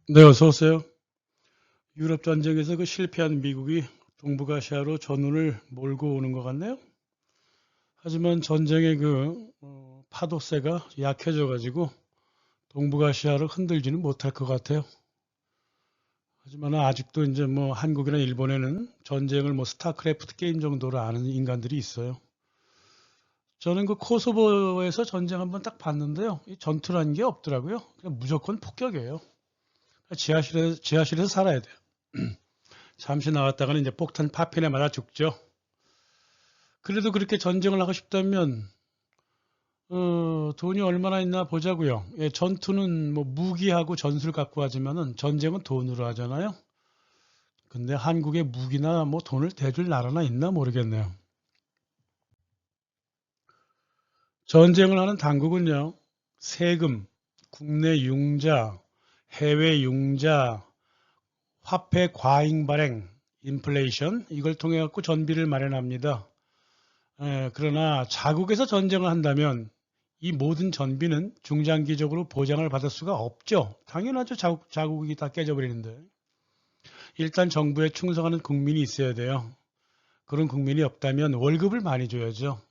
네, 어서 오세요. 유럽 전쟁에서 그 실패한 미국이 동북아시아로 전운을 몰고 오는 것 같네요. 하지만 전쟁의 파도세가 약해져 가지고 동북아시아를 흔들지는 못할 것 같아요. 하지만 아직도 이제 뭐 한국이나 일본에는 전쟁을 뭐 스타크래프트 게임 정도로 아는 인간들이 있어요. 저는 그 코소보에서 전쟁 한번 딱 봤는데요. 이 전투라는 게 없더라고요. 그냥 무조건 폭격이에요. 지하실에서 살아야 돼요. 잠시 나왔다가는 이제 폭탄 파편에 맞아 죽죠. 그래도 그렇게 전쟁을 하고 싶다면 돈이 얼마나 있나 보자고요. 예, 전투는 뭐 무기하고 전술 갖고 하지만은 전쟁은 돈으로 하잖아요. 근데 한국에 무기나 뭐 돈을 대줄 나라나 있나 모르겠네요. 전쟁을 하는 당국은요. 세금, 국내 융자, 해외 융자, 화폐 과잉 발행, 인플레이션 이걸 통해 갖고 전비를 마련합니다. 그러나 자국에서 전쟁을 한다면 이 모든 전비는 중장기적으로 보장을 받을 수가 없죠. 당연하죠. 자국이 다 깨져버리는데. 일단 정부에 충성하는 국민이 있어야 돼요. 그런 국민이 없다면 월급을 많이 줘야죠.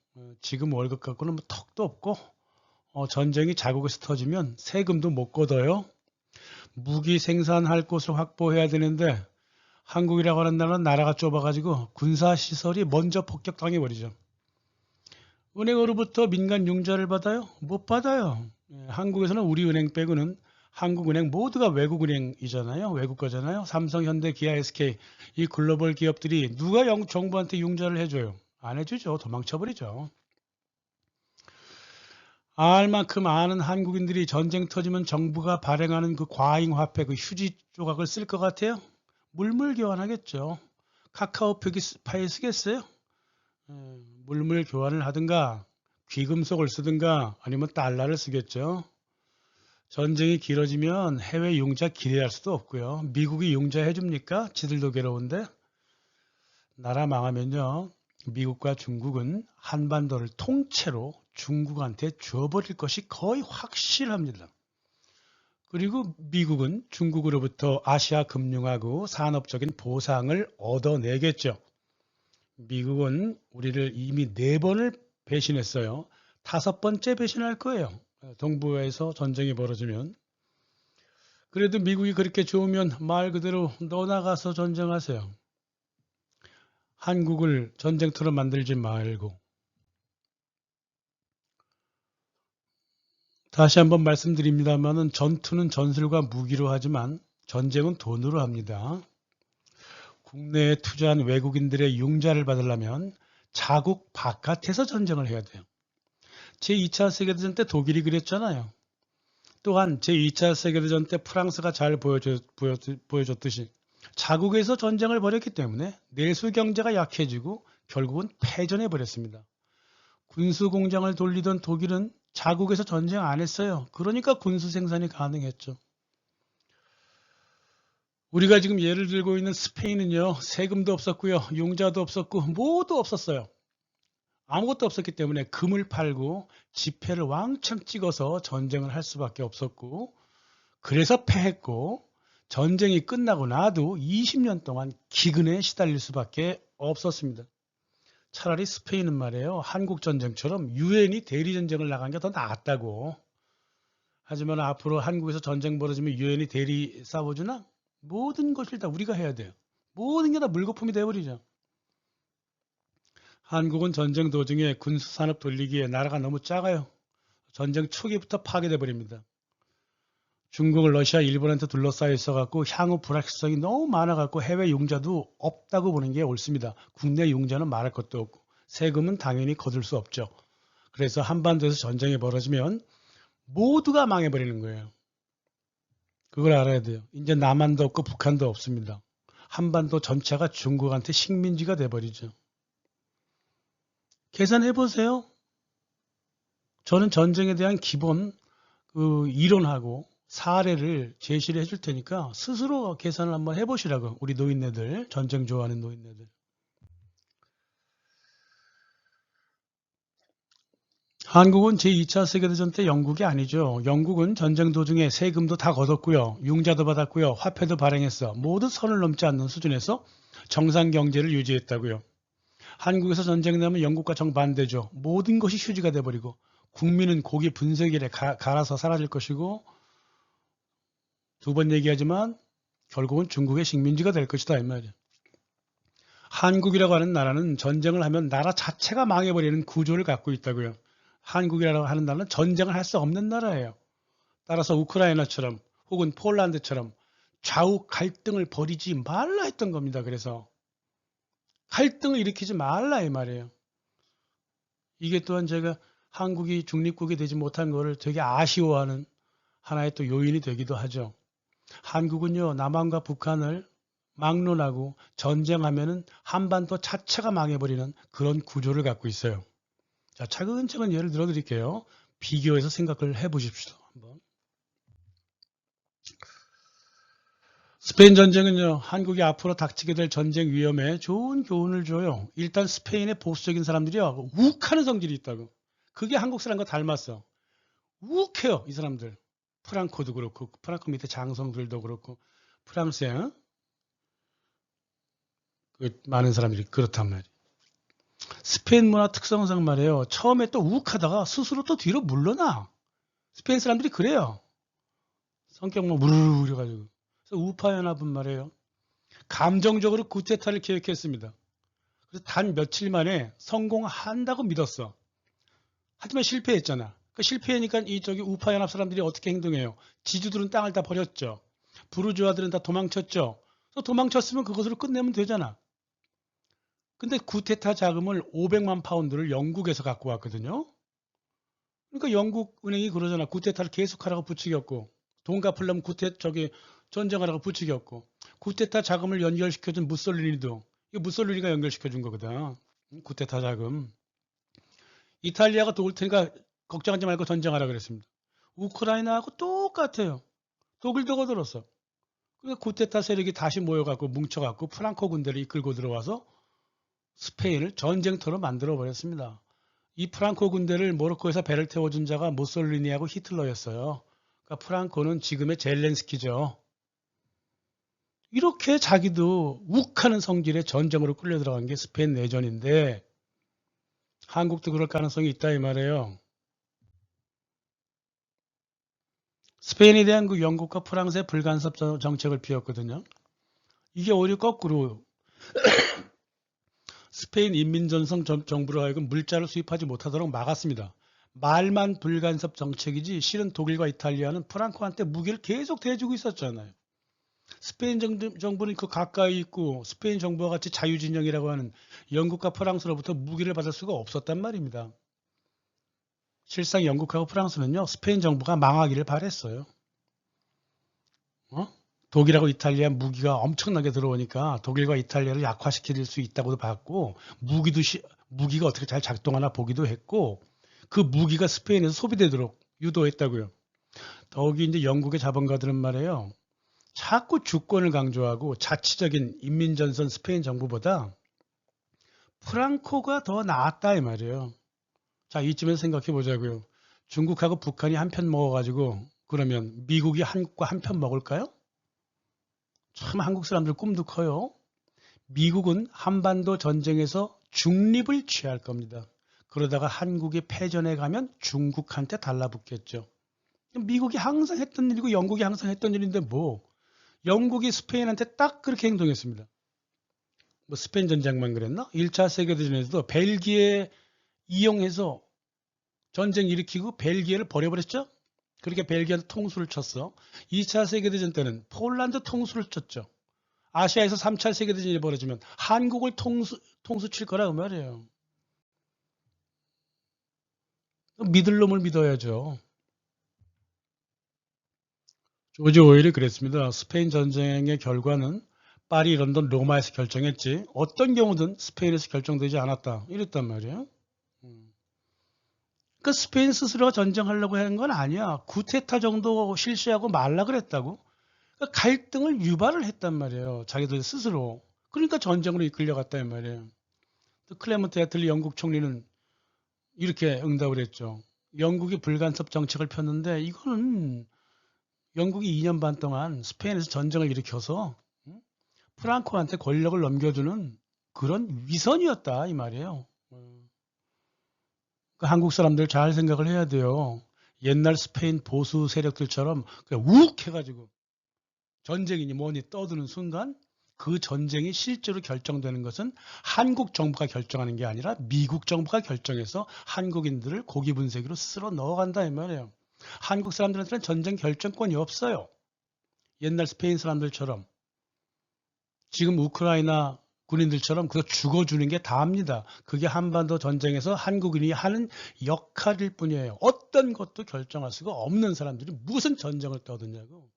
지금 월급 갖고는 뭐 턱도 없고 전쟁이 자국에서 터지면 세금도 못 걷어요. 무기 생산할 곳을 확보해야 되는데 한국이라고 하는 나라는 나라가 좁아가지고 군사시설이 먼저 폭격당해버리죠. 은행으로부터 민간 융자를 받아요? 못 받아요. 한국에서는 우리은행 빼고는 한국은행 모두가 외국은행이잖아요. 외국 거잖아요. 삼성, 현대, 기아, SK 이 글로벌 기업들이 누가 정부한테 융자를 해줘요? 안 해주죠. 도망쳐버리죠. 알 만큼 아는 한국인들이 전쟁 터지면 정부가 발행하는 그 과잉화폐, 그 휴지 조각을 쓸 것 같아요? 물물 교환하겠죠. 카카오페이 쓰겠어요? 물물 교환을 하든가 귀금속을 쓰든가 아니면 달러를 쓰겠죠. 전쟁이 길어지면 해외 융자 기대할 수도 없고요. 미국이 융자 해줍니까? 지들도 괴로운데. 나라 망하면요. 미국과 중국은 한반도를 통째로 중국한테 줘버릴 것이 거의 확실합니다. 그리고 미국은 중국으로부터 아시아 금융하고 산업적인 보상을 얻어내겠죠. 미국은 우리를 이미 4번을 배신했어요. 5번째 배신할 거예요. 동부에서 전쟁이 벌어지면. 그래도 미국이 그렇게 좋으면 말 그대로 너 나가서 전쟁하세요. 한국을 전쟁터로 만들지 말고. 다시 한번 말씀드립니다만은 전투는 전술과 무기로 하지만 전쟁은 돈으로 합니다. 국내에 투자한 외국인들의 융자를 받으려면 자국 바깥에서 전쟁을 해야 돼요. 제2차 세계대전 때 독일이 그랬잖아요. 또한 제2차 세계대전 때 프랑스가 잘 보여줬듯이 자국에서 전쟁을 벌였기 때문에 내수 경제가 약해지고 결국은 패전해 버렸습니다. 군수 공장을 돌리던 독일은 자국에서 전쟁 안 했어요. 그러니까 군수 생산이 가능했죠. 우리가 지금 예를 들고 있는 스페인은요. 세금도 없었고요. 용자도 없었고 모두 없었어요. 아무것도 없었기 때문에 금을 팔고 지폐를 왕창 찍어서 전쟁을 할 수밖에 없었고 그래서 패했고 전쟁이 끝나고 나도 20년 동안 기근에 시달릴 수밖에 없었습니다. 차라리 스페인은 말이에요. 한국 전쟁처럼 유엔이 대리 전쟁을 나간 게 더 나았다고. 하지만 앞으로 한국에서 전쟁 벌어지면 유엔이 대리 싸워주나? 모든 것을 다 우리가 해야 돼요. 모든 게 다 물거품이 돼버리죠. 한국은 전쟁 도중에 군수산업 돌리기에 나라가 너무 작아요. 전쟁 초기부터 파괴돼 버립니다. 중국, 러시아, 일본한테 둘러싸여 있어갖고 향후 불확실성이 너무 많아갖고 해외 융자도 없다고 보는 게 옳습니다. 국내 융자는 말할 것도 없고 세금은 당연히 거둘 수 없죠. 그래서 한반도에서 전쟁이 벌어지면 모두가 망해버리는 거예요. 그걸 알아야 돼요. 이제 남한도 없고 북한도 없습니다. 한반도 전체가 중국한테 식민지가 돼버리죠. 계산해 보세요. 저는 전쟁에 대한 기본 이론하고 사례를 제시를 해줄 테니까 스스로 계산을 한번 해보시라고 우리 노인네들 전쟁 좋아하는 노인네들 한국은 제2차 세계대전 때 영국이 아니죠. 영국은 전쟁 도중에 세금도 다 걷었고요. 융자도 받았고요. 화폐도 발행했어. 모두 선을 넘지 않는 수준에서 정상 경제를 유지했다고요. 한국에서 전쟁 나면 영국과 정반대죠. 모든 것이 휴지가 돼버리고 국민은 고기 분쇄기에 갈아서 사라질 것이고 두 번 얘기하지만 결국은 중국의 식민지가 될 것이다 이 말이에요. 한국이라고 하는 나라는 전쟁을 하면 나라 자체가 망해버리는 구조를 갖고 있다고요. 한국이라고 하는 나라는 전쟁을 할 수 없는 나라예요. 따라서 우크라이나처럼 혹은 폴란드처럼 좌우 갈등을 벌이지 말라 했던 겁니다. 그래서 갈등을 일으키지 말라 이 말이에요. 이게 또한 제가 한국이 중립국이 되지 못한 것을 되게 아쉬워하는 하나의 또 요인이 되기도 하죠. 한국은요, 남한과 북한을 막론하고 전쟁하면은 한반도 자체가 망해버리는 그런 구조를 갖고 있어요. 자, 차근차근 예를 들어 드릴게요. 비교해서 생각을 해 보십시오. 한번. 스페인 전쟁은요, 한국이 앞으로 닥치게 될 전쟁 위험에 좋은 교훈을 줘요. 일단 스페인의 보수적인 사람들이요, 욱하는 성질이 있다고. 그게 한국 사람과 닮았어. 욱해요, 이 사람들. 프랑코도 그렇고, 프랑코 밑에 장성들도 그렇고, 프랑스에 그 많은 사람들이 그렇단 말이에요. 스페인 문화 특성상 말이에요. 처음에 또 욱하다가 스스로 또 뒤로 물러나. 스페인 사람들이 그래요. 성격 뭐 무르르 그래가지고. 그래서 우파 연합은 말이에요. 감정적으로 쿠데타를 계획했습니다. 그래서 단 며칠 만에 성공한다고 믿었어. 하지만 실패했잖아. 그 실패하니까 이쪽이 우파 연합 사람들이 어떻게 행동해요? 지주들은 땅을 다 버렸죠. 부르주아들은 다 도망쳤죠. 그래서 도망쳤으면 그것으로 끝내면 되잖아. 근데 쿠데타 자금을 500만 파운드를 영국에서 갖고 왔거든요. 그러니까 영국 은행이 그러잖아. 쿠데타를 계속하라고 부추겼고 돈 갚으려면 전쟁하라고 부추겼고 쿠데타 자금을 연결시켜준 무솔리니도 이거 무솔리니가 연결시켜준 거거든. 쿠데타 자금. 이탈리아가 도울 테니까 걱정하지 말고 전쟁하라 그랬습니다. 우크라이나하고 똑같아요. 독일도 거들었어. 그러니까 쿠데타 세력이 다시 모여갖고 뭉쳐갖고 프랑코 군대를 이끌고 들어와서 스페인을 전쟁터로 만들어 버렸습니다. 이 프랑코 군대를 모로코에서 배를 태워준 자가 무솔리니하고 히틀러였어요. 그러니까 프랑코는 지금의 젤렌스키죠. 이렇게 자기도 욱하는 성질의 전쟁으로 끌려 들어간 게 스페인 내전인데 한국도 그럴 가능성이 있다 이 말이에요. 스페인에 대한 그 영국과 프랑스의 불간섭 정책을 피웠거든요. 이게 오히려 거꾸로 스페인 인민전선 정부로 하여금 물자를 수입하지 못하도록 막았습니다. 말만 불간섭 정책이지 실은 독일과 이탈리아는 프랑코한테 무기를 계속 대주고 있었잖아요. 스페인 정부는 그 가까이 있고 스페인 정부와 같이 자유진영이라고 하는 영국과 프랑스로부터 무기를 받을 수가 없었단 말입니다. 실상 영국하고 프랑스는요, 스페인 정부가 망하기를 바랬어요. 독일하고 이탈리아 무기가 엄청나게 들어오니까 독일과 이탈리아를 약화시킬 수 있다고도 봤고 무기가 어떻게 잘 작동하나 보기도 했고 그 무기가 스페인에서 소비되도록 유도했다고요. 더욱이 이제 영국의 자본가들은 말이에요. 자꾸 주권을 강조하고 자치적인 인민전선 스페인 정부보다 프랑코가 더 나았다 이 말이에요. 자, 이쯤에서 생각해 보자고요. 중국하고 북한이 한 편 먹어가지고 그러면 미국이 한국과 한 편 먹을까요? 참 한국 사람들 꿈도 커요. 미국은 한반도 전쟁에서 중립을 취할 겁니다. 그러다가 한국이 패전해 가면 중국한테 달라붙겠죠. 미국이 항상 했던 일이고 영국이 항상 했던 일인데 뭐 영국이 스페인한테 딱 그렇게 행동했습니다. 뭐 스페인 전쟁만 그랬나? 1차 세계대전에서도 벨기에 이용해서 전쟁 일으키고 벨기에를 버려버렸죠? 그렇게 벨기에한테 통수를 쳤어. 2차 세계대전 때는 폴란드 통수를 쳤죠. 아시아에서 3차 세계대전이 벌어지면 한국을 통수 칠 거라 그 말이에요. 믿을 놈을 믿어야죠. 조지 오웰이 그랬습니다. 스페인 전쟁의 결과는 파리, 런던, 로마에서 결정했지 어떤 경우든 스페인에서 결정되지 않았다. 이랬단 말이에요. 그러니까 스페인 스스로가 전쟁하려고 하는 건 아니야. 구테타 정도 실시하고 말라 그랬다고. 그러니까 갈등을 유발을 했단 말이에요. 자기들 스스로. 그러니까 전쟁으로 이끌려갔다 이 말이에요. 또 클레먼트 애틀리 영국 총리는 이렇게 응답을 했죠. 영국이 불간섭 정책을 폈는데 이거는 영국이 2년 반 동안 스페인에서 전쟁을 일으켜서 프랑코한테 권력을 넘겨주는 그런 위선이었다 이 말이에요. 그 한국 사람들 잘 생각을 해야 돼요. 옛날 스페인 보수 세력들처럼 그냥 욱 해가지고 전쟁이니 뭐니 떠드는 순간 그 전쟁이 실제로 결정되는 것은 한국 정부가 결정하는 게 아니라 미국 정부가 결정해서 한국인들을 고기 분쇄기로 쓸어 넣어간다 이 말이에요. 한국 사람들한테는 전쟁 결정권이 없어요. 옛날 스페인 사람들처럼 지금 우크라이나 군인들처럼 그거 죽어주는 게 다입니다. 그게 한반도 전쟁에서 한국인이 하는 역할일 뿐이에요. 어떤 것도 결정할 수가 없는 사람들이 무슨 전쟁을 떠드냐고.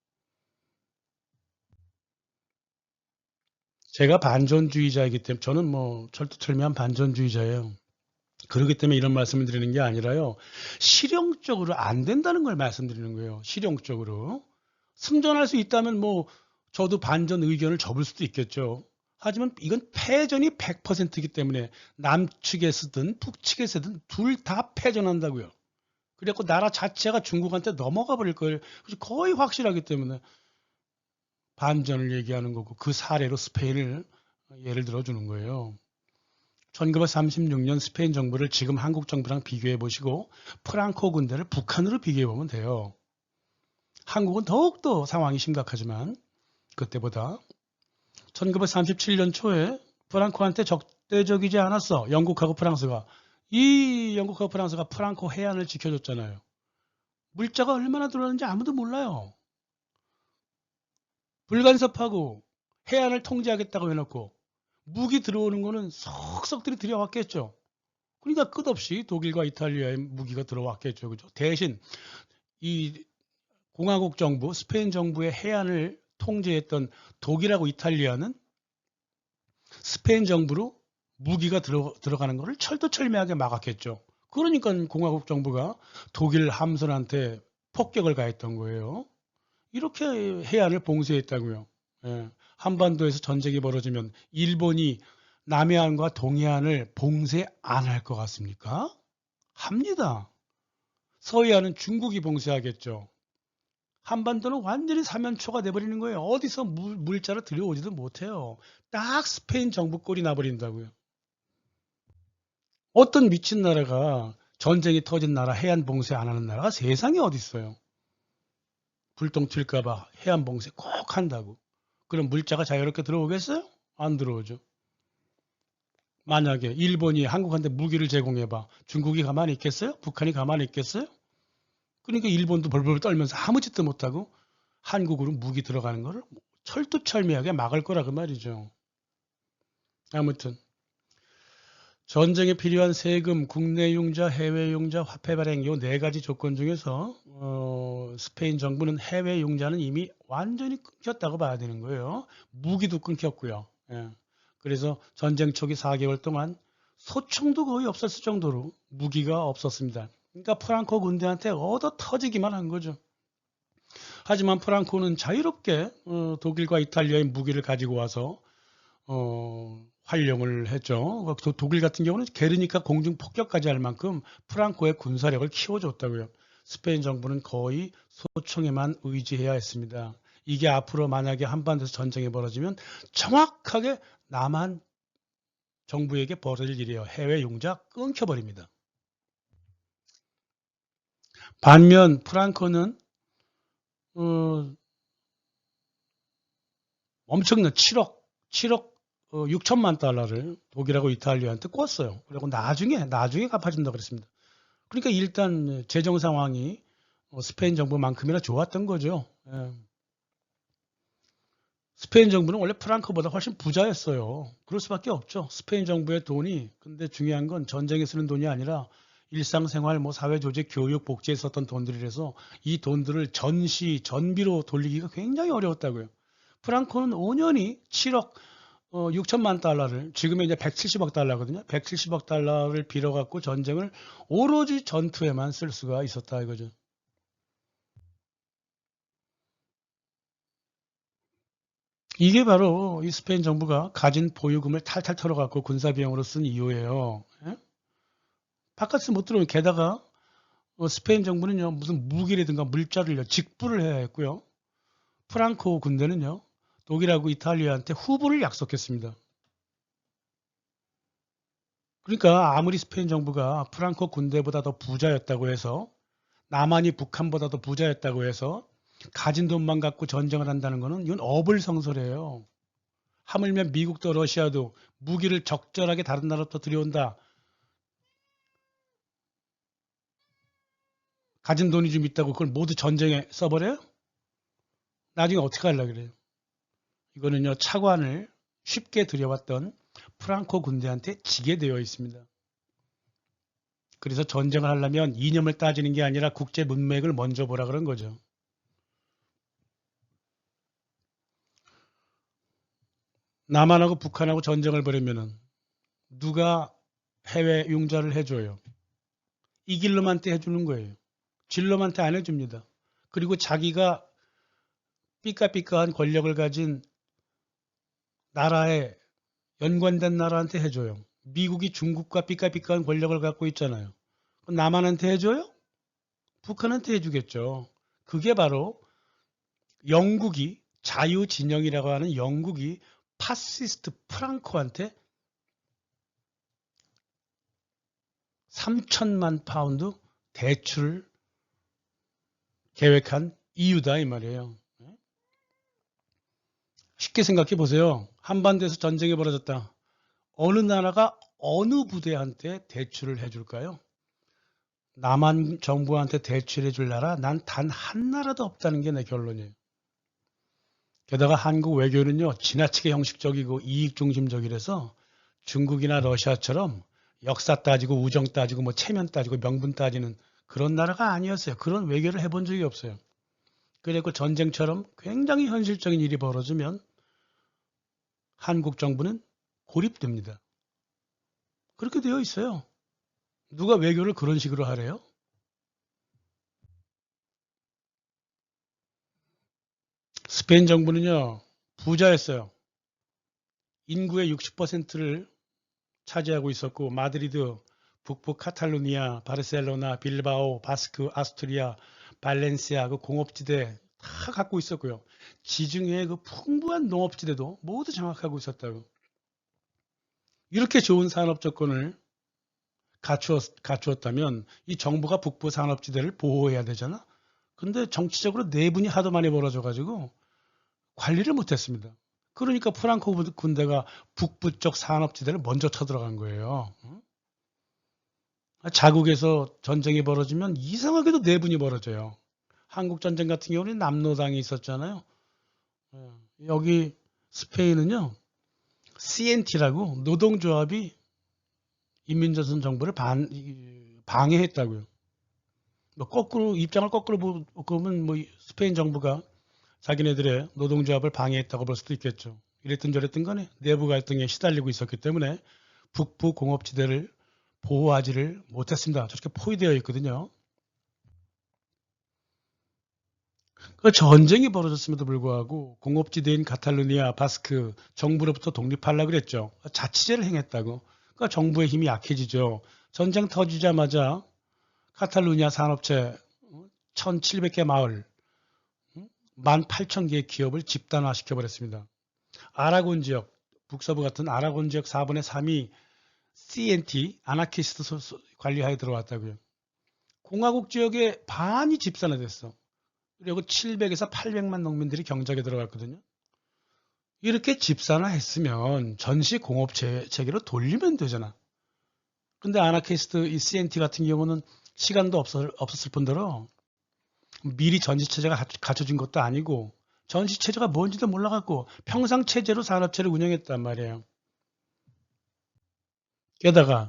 제가 반전주의자이기 때문에 저는 뭐 철두철미한 반전주의자예요. 그렇기 때문에 이런 말씀을 드리는 게 아니라요. 실용적으로 안 된다는 걸 말씀드리는 거예요. 실용적으로. 승전할 수 있다면 뭐 저도 반전 의견을 접을 수도 있겠죠. 하지만 이건 패전이 100%이기 때문에 남측에 서든 북측에 서든 둘 다 패전한다고요. 그래갖고 나라 자체가 중국한테 넘어가 버릴 거예요. 거의 확실하기 때문에 반전을 얘기하는 거고 그 사례로 스페인을 예를 들어주는 거예요. 1936년 스페인 정부를 지금 한국 정부랑 비교해 보시고 프랑코 군대를 북한으로 비교해 보면 돼요. 한국은 더욱더 상황이 심각하지만 그때보다 1937년 초에 프랑코한테 적대적이지 않았어. 영국하고 프랑스가. 이 영국하고 프랑스가 프랑코 해안을 지켜줬잖아요. 물자가 얼마나 들어왔는지 아무도 몰라요. 불간섭하고 해안을 통제하겠다고 해놓고 무기 들어오는 거는 속속들이 들여왔겠죠. 그러니까 끝없이 독일과 이탈리아의 무기가 들어왔겠죠. 그죠? 대신 이 공화국 정부, 스페인 정부의 해안을 통제했던 독일하고 이탈리아는 스페인 정부로 무기가 들어가는 것을 철두철미하게 막았겠죠. 그러니까 공화국 정부가 독일 함선한테 폭격을 가했던 거예요. 이렇게 해안을 봉쇄했다고요. 예. 한반도에서 전쟁이 벌어지면 일본이 남해안과 동해안을 봉쇄 안 할 것 같습니까? 합니다. 서해안은 중국이 봉쇄하겠죠. 한반도는 완전히 사면초가 돼버리는 거예요. 어디서 물자를 들여오지도 못해요. 딱 스페인 정부 꼴이 나버린다고요. 어떤 미친 나라가 전쟁이 터진 나라 해안 봉쇄 안 하는 나라가 세상에 어디 있어요. 불똥 튈까봐 해안 봉쇄 꼭 한다고. 그럼 물자가 자유롭게 들어오겠어요? 안 들어오죠. 만약에 일본이 한국한테 무기를 제공해봐. 중국이 가만히 있겠어요? 북한이 가만히 있겠어요? 그러니까 일본도 벌벌 떨면서 아무 짓도 못하고 한국으로 무기 들어가는 거를 철두철미하게 막을 거라 그 말이죠. 아무튼 전쟁에 필요한 세금, 국내 융자, 해외 융자, 화폐 발행 요 네 가지 조건 중에서 스페인 정부는 해외 융자는 이미 완전히 끊겼다고 봐야 되는 거예요. 무기도 끊겼고요. 예. 그래서 전쟁 초기 4개월 동안 소총도 거의 없었을 정도로 무기가 없었습니다. 그러니까 프랑코 군대한테 얻어 터지기만 한 거죠. 하지만 프랑코는 자유롭게 독일과 이탈리아의 무기를 가지고 와서 활용을 했죠. 독일 같은 경우는 게르니카 공중 폭격까지 할 만큼 프랑코의 군사력을 키워줬다고요. 스페인 정부는 거의 소총에만 의지해야 했습니다. 이게 앞으로 만약에 한반도에서 전쟁이 벌어지면 정확하게 남한 정부에게 벌어질 일이에요. 해외 융자 끊겨버립니다. 반면 프랑코는 엄청난 7억 6천만 달러를 독일하고 이탈리아한테 꿨어요. 그리고 나중에 갚아준다고 그랬습니다. 그러니까 일단 재정 상황이 스페인 정부만큼이나 좋았던 거죠. 예. 스페인 정부는 원래 프랑크보다 훨씬 부자였어요. 그럴 수밖에 없죠. 스페인 정부의 돈이 근데 중요한 건 전쟁에 쓰는 돈이 아니라 일상생활, 뭐 사회조직, 교육, 복지에 썼던 돈들이라서 이 돈들을 전비로 돌리기가 굉장히 어려웠다고요. 프랑코는 5년이 7억 6천만 달러를 지금의 이제 170억 달러거든요. 170억 달러를 빌어갖고 전쟁을 오로지 전투에만 쓸 수가 있었다 이거죠. 이게 바로 이 스페인 정부가 가진 보유금을 탈탈 털어갖고 군사 비용으로 쓴 이유예요. 예? 바깥에서 못 들어오면 게다가 스페인 정부는요 무슨 무기라든가 물자를요 직불을 해야 했고요. 프랑코 군대는요 독일하고 이탈리아한테 후보를 약속했습니다. 그러니까 아무리 스페인 정부가 프랑코 군대보다 더 부자였다고 해서 남한이 북한보다 더 부자였다고 해서 가진 돈만 갖고 전쟁을 한다는 것은 이건 어불성설이에요. 하물며 미국도 러시아도 무기를 적절하게 다른 나라부터 들여온다. 가진 돈이 좀 있다고 그걸 모두 전쟁에 써버려요? 나중에 어떻게 하려고 그래요? 이거는요 차관을 쉽게 들여왔던 프랑코 군대한테 지게 되어 있습니다. 그래서 전쟁을 하려면 이념을 따지는 게 아니라 국제 문맥을 먼저 보라 그런 거죠. 남한하고 북한하고 전쟁을 벌이면은 누가 해외 융자를 해줘요? 이길 놈한테 해주는 거예요. 질 놈한테 안 해줍니다. 그리고 자기가 삐까삐까한 권력을 가진 나라에 연관된 나라한테 해줘요. 미국이 중국과 삐까삐까한 권력을 갖고 있잖아요. 그럼 남한한테 해줘요? 북한한테 해주겠죠. 그게 바로 영국이 자유진영이라고 하는 영국이 파시스트 프랑코한테 3천만 파운드 대출을 계획한 이유다 이 말이에요. 쉽게 생각해 보세요. 한반도에서 전쟁이 벌어졌다. 어느 나라가 어느 부대한테 대출을 해줄까요? 남한 정부한테 대출해 줄 나라 난 단 한 나라도 없다는 게 내 결론이에요. 게다가 한국 외교는요 지나치게 형식적이고 이익중심적이라서 중국이나 러시아처럼 역사 따지고 우정 따지고 뭐 체면 따지고 명분 따지는 그런 나라가 아니었어요. 그런 외교를 해본 적이 없어요. 그리고 전쟁처럼 굉장히 현실적인 일이 벌어지면 한국 정부는 고립됩니다. 그렇게 되어 있어요. 누가 외교를 그런 식으로 하래요? 스페인 정부는요 부자였어요. 인구의 60%를 차지하고 있었고 마드리드, 북부 카탈루니아, 바르셀로나, 빌바오, 바스크, 아스투리아, 발렌시아 그 공업지대 다 갖고 있었고요. 지중해의 그 풍부한 농업지대도 모두 장악하고 있었다고. 이렇게 좋은 산업 조건을 갖추었다면 이 정부가 북부 산업지대를 보호해야 되잖아. 근데 정치적으로 내분이 하도 많이 벌어져가지고 관리를 못했습니다. 그러니까 프랑코 군대가 북부 쪽 산업지대를 먼저 쳐들어간 거예요. 자국에서 전쟁이 벌어지면 이상하게도 내분이 벌어져요. 한국 전쟁 같은 경우는 남로당이 있었잖아요. 여기 스페인은요. CNT라고 노동조합이 인민전선 정부를 방해했다고요. 뭐 거꾸로 입장을 거꾸로 보면 뭐 스페인 정부가 자기네들의 노동조합을 방해했다고 볼 수도 있겠죠. 이랬든 저랬든 간에 내부 갈등에 시달리고 있었기 때문에 북부 공업지대를 보호하지를 못했습니다. 저렇게 포위되어 있거든요. 그 전쟁이 벌어졌음에도 불구하고 공업지대인 카탈루니아, 바스크 정부로부터 독립하려고 그랬죠. 자치제를 행했다고. 그러니까 정부의 힘이 약해지죠. 전쟁 터지자마자 카탈루니아 산업체 1,700개 마을, 18,000개의 기업을 집단화 시켜버렸습니다. 아라곤 지역, 북서부 같은 아라곤 지역 4분의 3이 CNT, 아나키스트 관리하에 들어왔다고요. 공화국 지역의 반이 집산화됐어. 그리고 700에서 800만 농민들이 경작에 들어갔거든요. 이렇게 집산화했으면 전시 공업 체계로 돌리면 되잖아. 근데 아나키스트 이 CNT 같은 경우는 시간도 없었을 뿐더러 미리 전시체제가 갖춰진 것도 아니고 전시체제가 뭔지도 몰라갖고 평상체제로 산업체를 운영했단 말이에요. 게다가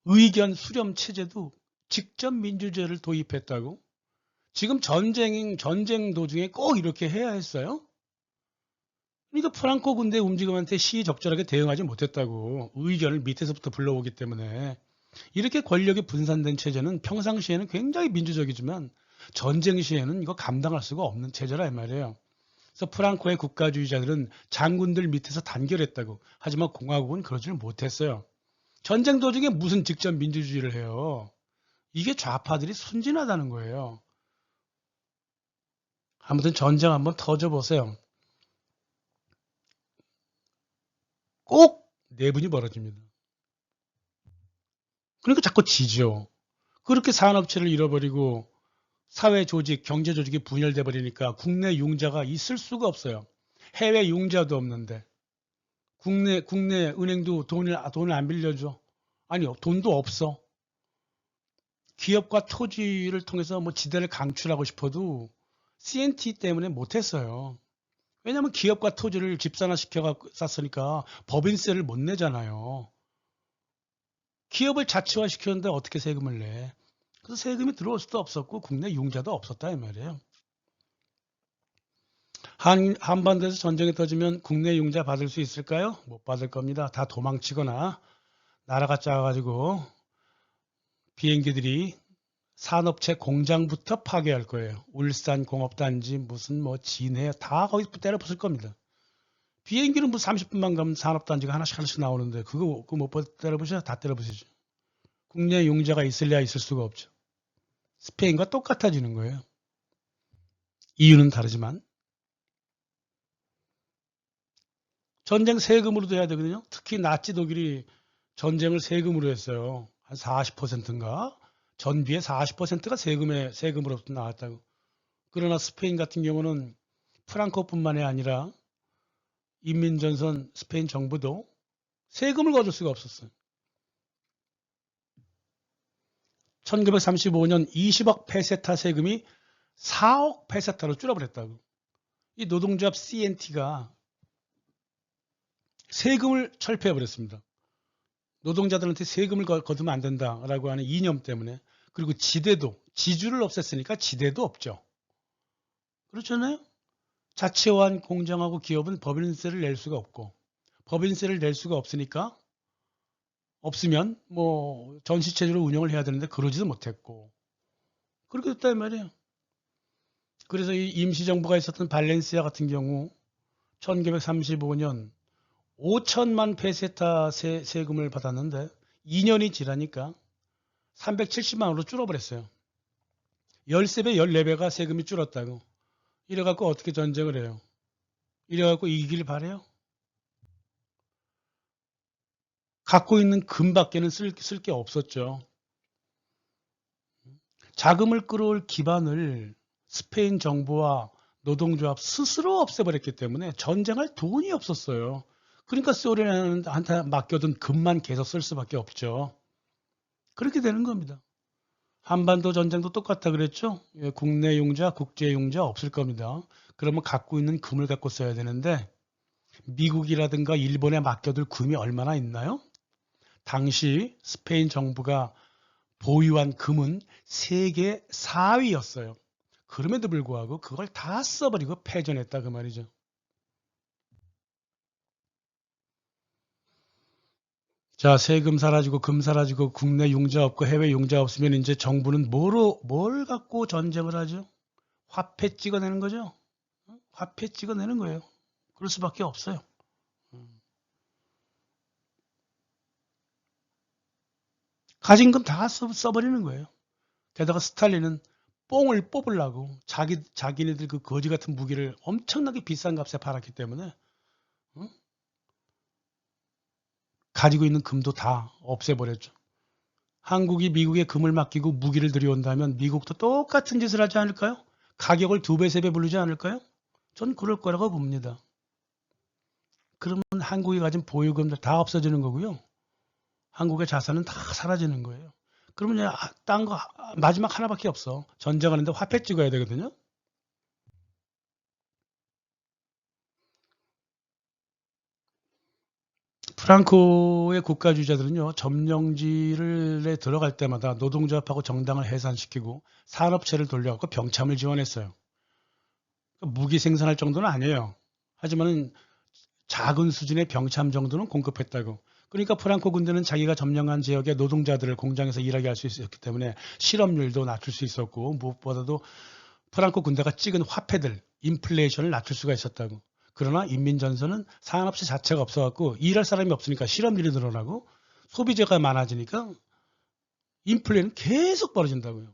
의견 수렴 체제도 직접 민주제를 도입했다고? 지금 전쟁 도중에 꼭 이렇게 해야 했어요? 그러니까 프랑코 군대 움직임한테 시의적절하게 대응하지 못했다고. 의견을 밑에서부터 불러오기 때문에. 이렇게 권력이 분산된 체제는 평상시에는 굉장히 민주적이지만 전쟁 시에는 이거 감당할 수가 없는 체제라 이 말이에요. 그래서 프랑코의 국가주의자들은 장군들 밑에서 단결했다고. 하지만 공화국은 그러지를 못했어요. 전쟁 도중에 무슨 직접 민주주의를 해요. 이게 좌파들이 순진하다는 거예요. 아무튼 전쟁 한번 터져보세요. 꼭 내분이 벌어집니다. 그러니까 자꾸 지죠. 그렇게 산업체를 잃어버리고 사회 조직, 경제 조직이 분열돼 버리니까 국내 융자가 있을 수가 없어요. 해외 융자도 없는데 국내 은행도 돈을 안 빌려줘. 아니요, 돈도 없어. 기업과 토지를 통해서 뭐 지대를 강출하고 싶어도 CNT 때문에 못했어요. 왜냐하면 기업과 토지를 집산화시켜 쌌으니까 법인세를 못 내잖아요. 기업을 자치화시켰는데 어떻게 세금을 내? 그래서 세금이 들어올 수도 없었고 국내 융자도 없었다 이 말이에요. 한반도에서 전쟁이 터지면 국내 융자 받을 수 있을까요? 못 받을 겁니다. 다 도망치거나 나라가 작아가지고 비행기들이 산업체 공장부터 파괴할 거예요. 울산 공업단지 무슨 뭐 진해 다 거기 때려 부술 겁니다. 비행기는 뭐 30분만 가면 산업단지가 하나씩 나오는데 그거 못 때려 부셔? 다 때려 부시죠. 국내 융자가 있을래야 있을 수가 없죠. 스페인과 똑같아지는 거예요. 이유는 다르지만 전쟁 세금으로도 해야 되거든요. 특히 나치 독일이 전쟁을 세금으로 했어요. 한 40%인가? 전비의 40%가 세금으로부터 나왔다고. 그러나 스페인 같은 경우는 프랑코뿐만이 아니라 인민전선 스페인 정부도 세금을 거둘 수가 없었어요. 1935년 20억 페세타 세금이 4억 페세타로 줄어버렸다고. 이 노동조합 CNT가 세금을 철폐해버렸습니다. 노동자들한테 세금을 거두면 안 된다라고 하는 이념 때문에. 그리고 지주를 없앴으니까 지대도 없죠. 그렇잖아요. 자치화한 공장하고 기업은 법인세를 낼 수가 없고, 법인세를 낼 수가 없으면 뭐 전시체제로 운영을 해야 되는데 그러지도 못했고 그렇게 됐단 말이에요. 그래서 이 임시정부가 있었던 발렌시아 같은 경우 1935년 5천만 페세타 세금을 받았는데 2년이 지나니까 370만 원으로 줄어버렸어요. 13배, 14배가 세금이 줄었다고. 이래갖고 어떻게 전쟁을 해요? 이래갖고 이기길 바래요? 갖고 있는 금밖에는 쓸 게 없었죠. 자금을 끌어올 기반을 스페인 정부와 노동조합 스스로 없애버렸기 때문에 전쟁할 돈이 없었어요. 그러니까 소련한테 맡겨둔 금만 계속 쓸 수밖에 없죠. 그렇게 되는 겁니다. 한반도 전쟁도 똑같다 그랬죠. 예, 국내 융자, 국제 융자 없을 겁니다. 그러면 갖고 있는 금을 갖고 써야 되는데 미국이라든가 일본에 맡겨둘 금이 얼마나 있나요? 당시 스페인 정부가 보유한 금은 세계 4위였어요. 그럼에도 불구하고 그걸 다 써버리고 패전했다 그 말이죠. 자, 세금 사라지고 금 사라지고 국내 융자 없고 해외 융자 없으면 이제 정부는 뭘 갖고 전쟁을 하죠? 화폐 찍어내는 거죠. 화폐 찍어내는 거예요. 그럴 수밖에 없어요. 가진 금 다 써버리는 거예요. 게다가 스탈린은 뽕을 뽑으려고 자기네들 그 거지 같은 무기를 엄청나게 비싼 값에 팔았기 때문에 가지고 있는 금도 다 없애버렸죠. 한국이 미국에 금을 맡기고 무기를 들여온다면 미국도 똑같은 짓을 하지 않을까요? 가격을 2배, 3배 부르지 않을까요? 전 그럴 거라고 봅니다. 그러면 한국이 가진 보유금들 다 없어지는 거고요. 한국의 자산은 다 사라지는 거예요. 그러면 딴 거 마지막 하나밖에 없어. 전쟁하는데 화폐 찍어야 되거든요. 프랑코의 국가주의자들은요, 점령지에 들어갈 때마다 노동조합하고 정당을 해산시키고 산업체를 돌려갖고 병참을 지원했어요. 무기 생산할 정도는 아니에요. 하지만 작은 수준의 병참 정도는 공급했다고. 그러니까 프랑코 군대는 자기가 점령한 지역의 노동자들을 공장에서 일하게 할 수 있었기 때문에 실업률도 낮출 수 있었고 무엇보다도 프랑코 군대가 찍은 화폐들, 인플레이션을 낮출 수가 있었다고. 그러나 인민전선은 산업체 자체가 없어갖고 일할 사람이 없으니까 실업률이 늘어나고 소비재가 많아지니까 인플레는 계속 벌어진다고요.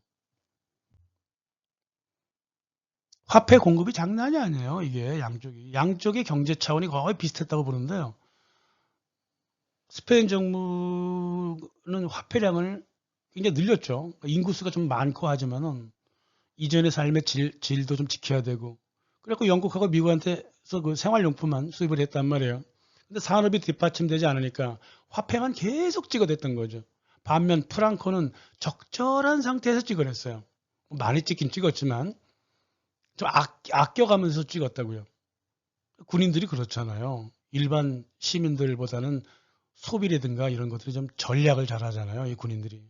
화폐 공급이 장난이 아니에요. 이게 양쪽의 경제 차원이 거의 비슷했다고 보는데요. 스페인 정부는 화폐량을 굉장히 늘렸죠. 인구수가 좀 많고 하지만은 이전의 삶의 질도 좀 지켜야 되고. 그래갖고 영국하고 미국한테서 그 생활용품만 수입을 했단 말이에요. 근데 산업이 뒷받침되지 않으니까 화폐만 계속 찍어댔던 거죠. 반면 프랑코는 적절한 상태에서 찍어냈어요. 많이 찍긴 찍었지만 좀 아껴가면서 찍었다고요. 군인들이 그렇잖아요. 일반 시민들보다는 소비라든가 이런 것들이 좀 전략을 잘 하잖아요. 이 군인들이.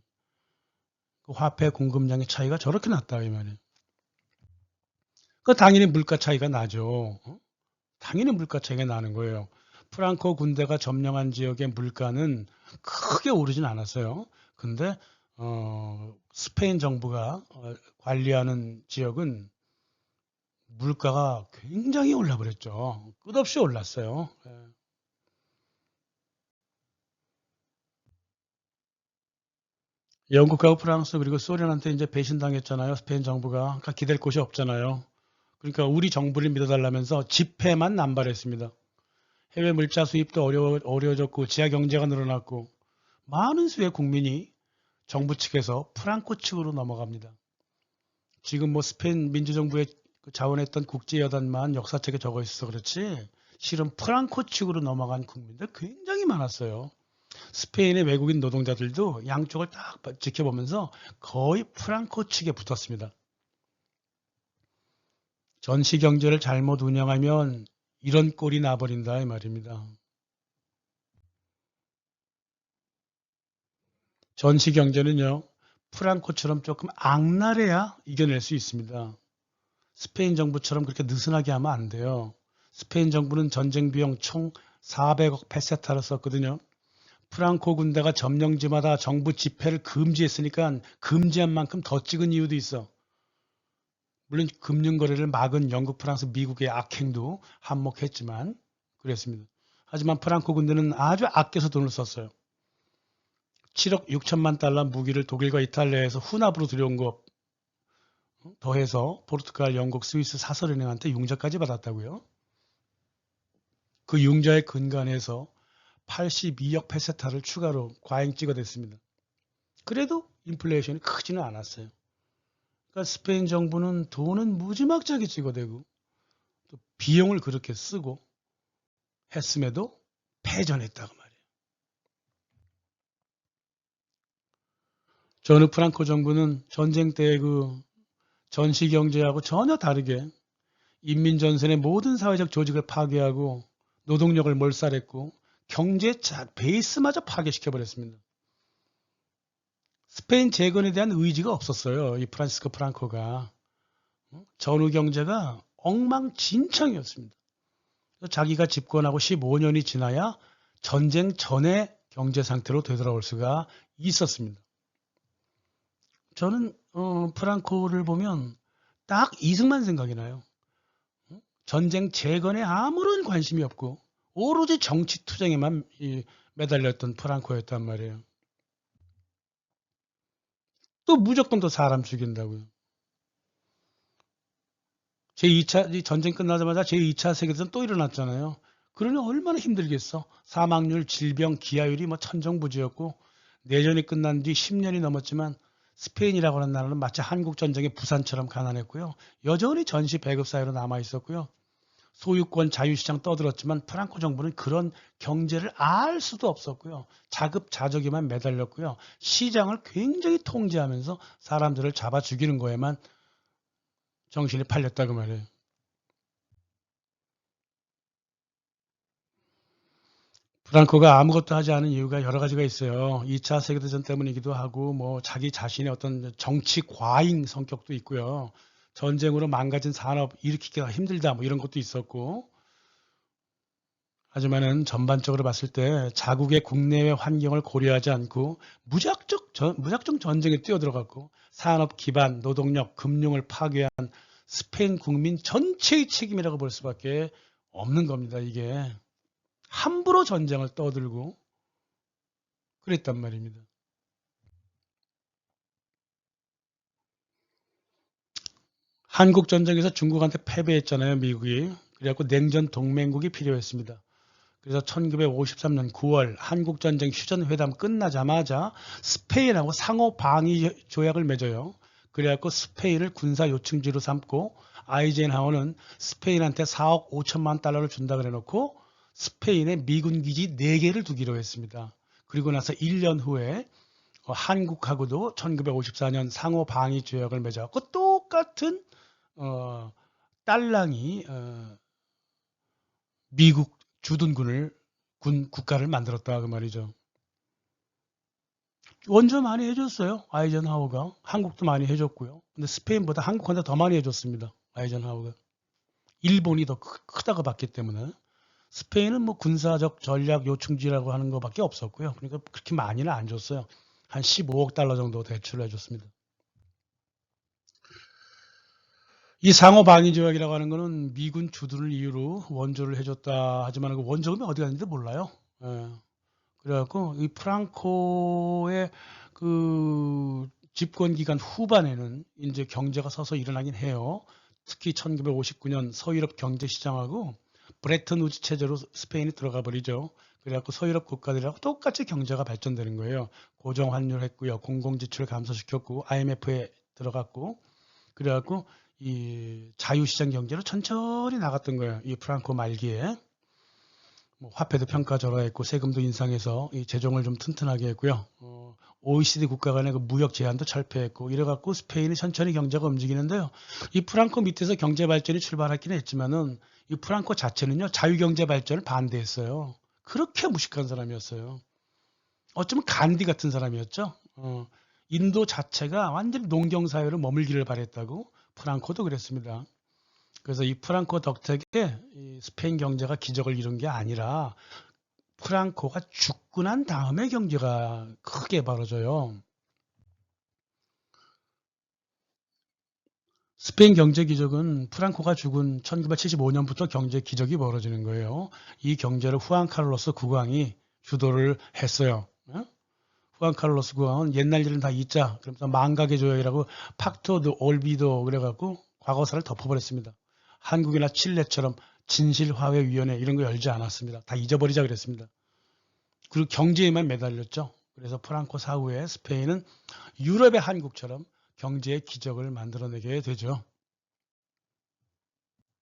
그 화폐 공급량의 차이가 저렇게 났다 이 말이에요. 그 당연히 물가 차이가 나죠. 당연히 물가 차이가 나는 거예요. 프랑코 군대가 점령한 지역의 물가는 크게 오르진 않았어요. 근데 스페인 정부가 관리하는 지역은 물가가 굉장히 올라버렸죠. 끝없이 올랐어요. 예. 영국하고 프랑스 그리고 소련한테 이제 배신당했잖아요. 스페인 정부가. 그러니까 기댈 곳이 없잖아요. 그러니까 우리 정부를 믿어달라면서 지폐만 남발했습니다. 해외 물자 수입도 어려워졌고 지하 경제가 늘어났고 많은 수의 국민이 정부 측에서 프랑코 측으로 넘어갑니다. 지금 뭐 스페인 민주정부에 자원했던 국제여단만 역사책에 적어 있어서 그렇지 실은 프랑코 측으로 넘어간 국민들 굉장히 많았어요. 스페인의 외국인 노동자들도 양쪽을 딱 지켜보면서 거의 프랑코 측에 붙었습니다. 전시 경제를 잘못 운영하면 이런 꼴이 나버린다 이 말입니다. 전시 경제는요, 프랑코처럼 조금 악랄해야 이겨낼 수 있습니다. 스페인 정부처럼 그렇게 느슨하게 하면 안 돼요. 스페인 정부는 전쟁 비용 총 400억 페세타를 썼거든요. 프랑코 군대가 점령지마다 정부 집회를 금지했으니까 금지한 만큼 더 찍은 이유도 있어. 물론 금융 거래를 막은 영국, 프랑스, 미국의 악행도 한몫했지만 그랬습니다. 하지만 프랑코 군대는 아주 아껴서 돈을 썼어요. 7억 6천만 달러 무기를 독일과 이탈리아에서 훈합으로 들여온 것 더해서 포르투갈, 영국, 스위스 사설은행한테 융자까지 받았다고요. 그 융자의 근간에서 82억 페세타를 추가로 과잉 찍어댔습니다. 그래도 인플레이션이 크지는 않았어요. 그러니까 스페인 정부는 돈은 무지막지하게 찍어대고 또 비용을 그렇게 쓰고 했음에도 패전했다고 말이에요. 저는 프랑코 정부는 전쟁 때 그 전시 경제하고 전혀 다르게 인민전선의 모든 사회적 조직을 파괴하고 노동력을 몰살했고 경제 베이스마저 파괴시켜버렸습니다. 스페인 재건에 대한 의지가 없었어요. 이 프란시스코 프랑코가. 전후 경제가 엉망진창이었습니다. 자기가 집권하고 15년이 지나야 전쟁 전의 경제 상태로 되돌아올 수가 있었습니다. 저는 프랑코를 보면 딱 이승만 생각이 나요. 전쟁 재건에 아무런 관심이 없고 오로지 정치 투쟁에만 매달렸던 프랑코였단 말이에요. 또 무조건 또 사람 죽인다고요. 제2차 전쟁 끝나자마자 제2차 세계대전 또 일어났잖아요. 그러니 얼마나 힘들겠어. 사망률, 질병, 기하율이 뭐 천정부지였고 내전이 끝난 뒤 10년이 넘었지만 스페인이라고 하는 나라는 마치 한국 전쟁의 부산처럼 가난했고요. 여전히 전시 배급 사회로 남아 있었고요. 소유권 자유시장 떠들었지만 프랑코 정부는 그런 경제를 알 수도 없었고요. 자급자족에만 매달렸고요. 시장을 굉장히 통제하면서 사람들을 잡아 죽이는 거에만 정신이 팔렸다고 말해요. 프랑코가 아무것도 하지 않은 이유가 여러 가지가 있어요. 2차 세계대전 때문이기도 하고 뭐 자기 자신의 어떤 정치 과잉 성격도 있고요. 전쟁으로 망가진 산업 일으키기가 힘들다 뭐 이런 것도 있었고 하지만은 전반적으로 봤을 때 자국의 국내외 환경을 고려하지 않고 무작정 전쟁에 뛰어들어갔고 산업 기반, 노동력, 금융을 파괴한 스페인 국민 전체의 책임이라고 볼 수밖에 없는 겁니다. 이게 함부로 전쟁을 떠들고 그랬단 말입니다. 한국전쟁에서 중국한테 패배했잖아요, 미국이. 그래갖고 냉전 동맹국이 필요했습니다. 그래서 1953년 9월 한국전쟁 휴전회담 끝나자마자 스페인하고 상호 방위 조약을 맺어요. 그래갖고 스페인을 군사 요충지로 삼고 아이젠하워는 스페인한테 4억 5천만 달러를 준다 그래놓고 스페인에 미군 기지 4개를 두기로 했습니다. 그리고 나서 1년 후에 한국하고도 1954년 상호 방위 조약을 맺어갖고 똑같은 딸랑이 미국 주둔군을 국가를 만들었다 그 말이죠. 원조 많이 해줬어요. 아이젠하워가. 한국도 많이 해줬고요. 근데 스페인보다 한국한테 더 많이 해줬습니다. 아이젠하워가. 일본이 더 크다고 봤기 때문에. 스페인은 뭐 군사적 전략 요충지라고 하는 것밖에 없었고요. 그러니까 그렇게 많이는 안 줬어요. 한 15억 달러 정도 대출을 해줬습니다. 이 상호 방위 조약이라고 하는 거는 미군 주둔을 이유로 원조를 해줬다 하지만 그 원조금이 어디 갔는지 몰라요. 예. 그래갖고 이 프랑코의 그 집권 기간 후반에는 이제 경제가 서서 일어나긴 해요. 특히 1959년 서유럽 경제 시장하고 브레튼 우즈 체제로 스페인이 들어가 버리죠. 그래갖고 서유럽 국가들하고 똑같이 경제가 발전되는 거예요. 고정 환율 했고요. 공공지출 감소시켰고 IMF에 들어갔고 그래갖고 이 자유시장 경제로 천천히 나갔던 거예요. 이 프랑코 말기에. 뭐 화폐도 평가절하했고 세금도 인상해서 이 재정을 좀 튼튼하게 했고요. OECD 국가 간의 그 무역 제한도 철폐했고 이래갖고 스페인이 천천히 경제가 움직이는데요. 이 프랑코 밑에서 경제 발전이 출발했긴 했지만은 이 프랑코 자체는요 자유경제 발전을 반대했어요. 그렇게 무식한 사람이었어요. 어쩌면 간디 같은 사람이었죠. 인도 자체가 완전히 농경사회로 머물기를 바랬다고 프랑코도 그랬습니다. 그래서 이 프랑코 덕택에 이 스페인 경제가 기적을 이룬 게 아니라 프랑코가 죽고 난 다음에 경제가 크게 벌어져요. 스페인 경제 기적은 프랑코가 죽은 1975년부터 경제 기적이 벌어지는 거예요. 이 경제를 후안 카를로스 국왕이 주도를 했어요. 후안 카를로스 국왕은 옛날 일은 다 잊자. 그러면서 망각의 조약이라고 팍토 드 올비도 그래갖고 과거사를 덮어버렸습니다. 한국이나 칠레처럼 진실화해위원회 이런 거 열지 않았습니다. 다 잊어버리자 그랬습니다. 그리고 경제에만 매달렸죠. 그래서 프랑코 사후에 스페인은 유럽의 한국처럼 경제의 기적을 만들어내게 되죠.